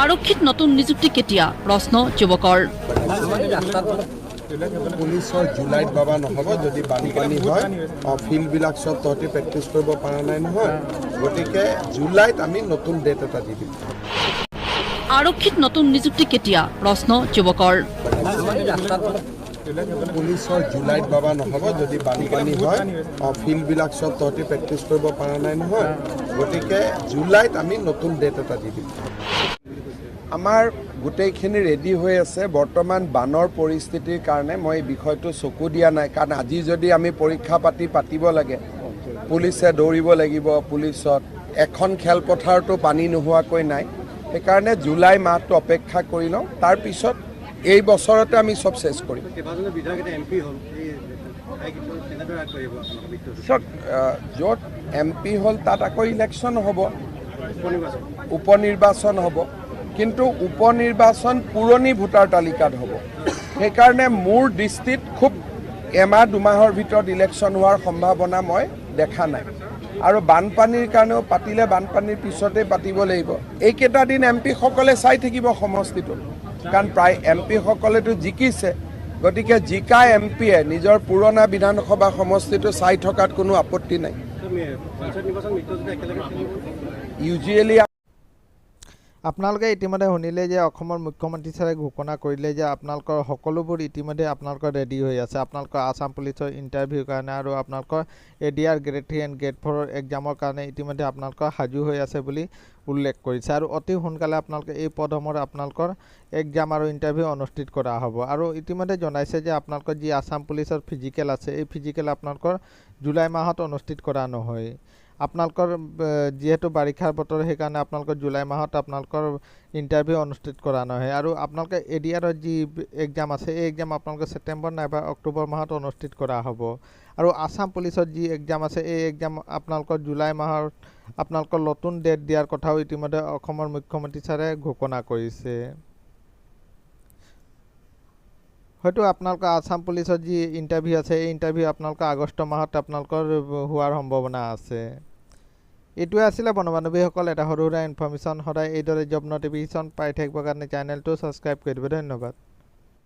আৰক্ষীত নতুন নিযুক্তি কেতিয়া প্ৰশ্ন যুৱকৰ পুলিচৰ জুলাইত বাবা নহ'ব যদি বানপানী হয় ফিল্ডবিলাক চব তহঁতি প্ৰেক্টিছ কৰিব পৰা নাই নহয় গতিকে জুলাইত আমি নতুন ডেট এটা দি দিম আৰক্ষীত নতুন নিযুক্তি কেতিয়া প্ৰশ্ন যুৱকৰ পুলিচৰ জুলাইত বাবা নহ'ব যদি বানপানী হয় ফিল্ডবিলাক চব তহঁতি প্ৰেক্টিছ কৰিব পৰা নাই নহয় গতিকে জুলাইত আমি নতুন ডেট এটা দি দিম আমাৰ গোটেইখিনি ৰেডি হৈ আছে বৰ্তমান বানৰ পৰিস্থিতিৰ কাৰণে মই এই বিষয়টো চকু দিয়া নাই কাৰণ আজি যদি আমি পৰীক্ষা পাতিব লাগে পুলিচে দৌৰিব লাগিব পুলিচত এখন খেলপথাৰতো পানী নোহোৱাকৈ নাই সেইকাৰণে জুলাই মাহটো অপেক্ষা কৰি লওঁ তাৰপিছত এই বছৰতে আমি সব শেষ কৰিম য'ত MP হ'ল তাত আকৌ ইলেকশ্যন হ'ব উপনিৰ্বাচন হ'ব কিন্তু উপনিৰ্বাচন পুৰণি ভোটাৰ তালিকাত হ'ব সেইকাৰণে মোৰ দৃষ্টিত খুব এমাহ দুমাহৰ ভিতৰত ইলেকশ্যন হোৱাৰ সম্ভাৱনা মই দেখা নাই আৰু বানপানীৰ কাৰণেও পাতিলে বানপানীৰ পিছতেই পাতিব লাগিব এইকেইটা দিন MP সকলে চাই থাকিব সমষ্টিটো কাৰণ প্ৰায় MP সকলেতো জিকিছে গতিকে জিকা MPয়ে নিজৰ পুৰণা বিধানসভা সমষ্টিটো চাই থকাত কোনো আপত্তি নাই ইউজুৱেলি আপোনালোকে ইতিমধ্যে শুনিলে যে অসমৰ মুখ্যমন্ত্ৰী ছাৰে ঘোষণা কৰিলে যে আপোনালোকৰ সকলোবোৰ ইতিমধ্যে আপোনালোকৰ ৰেডি হৈ আছে আপোনালোকৰ আসাম পুলিচৰ ইণ্টাৰভিউৰ কাৰণে আৰু আপোনালোকৰ ADR গ্ৰেড 3 এণ্ড গ্ৰেড 4 এক্সামৰ কাৰণে ইতিমধ্যে আপোনালোকৰ সাজু হৈ আছে বুলি উল্লেখ কৰিছে আৰু অতি সোনকালে আপোনালোকে এই পদসমূহৰ আপোনালোকৰ এক্সাম আৰু ইণ্টাৰভিউ অনুষ্ঠিত কৰা হ'ব আৰু ইতিমধ্যে জনাইছে যে আপোনালোকৰ যি আসাম পুলিচৰ ফিজিকেল আছে এই ফিজিকেল আপোনালোকৰ জুলাই মাহত অনুষ্ঠিত কৰা নহয় আপোনালোকৰ যেহেতু বাৰিষাৰ বতৰ সেইকাৰণে আপোনালোকৰ জুলাই মাহত আপোনালোকৰ ইণ্টাৰভিউ অনুষ্ঠিত কৰা নহয় আৰু আপোনালোকে ADRৰ যি এক্সাম আছে এই এক্সাম আপোনালোকে ছেপ্টেম্বৰ নাইবা অক্টোবৰ মাহত অনুষ্ঠিত কৰা হ'ব আৰু আসাম পুলিচৰ যি এক্সাম আছে এই এক্সাম আপোনালোকৰ জুলাই মাহৰ আপোনালোকৰ নতুন ডেট দিয়াৰ কথাও ইতিমধ্যে অসমৰ মুখ্যমন্ত্ৰী ছাৰে ঘোষণা কৰিছে হয়তো আপোনালোকৰ আসাম পুলিচৰ যি ইণ্টাৰভিউ আছে এই ইণ্টাৰভিউ আপোনালোকৰ আগষ্ট মাহত আপোনালোকৰ হোৱাৰ সম্ভাৱনা আছে এইটোৱে আছিলে বন্ধু-বান্ধৱীসকল এটা সৰু সুৰা ইনফৰমেশ্যন সদায় এইদৰে জব নটিফিকেশ্যন পাই থাকিবৰ কাৰণে চেনেলটো ছাবস্ক্ৰাইব কৰি দিব ধন্যবাদ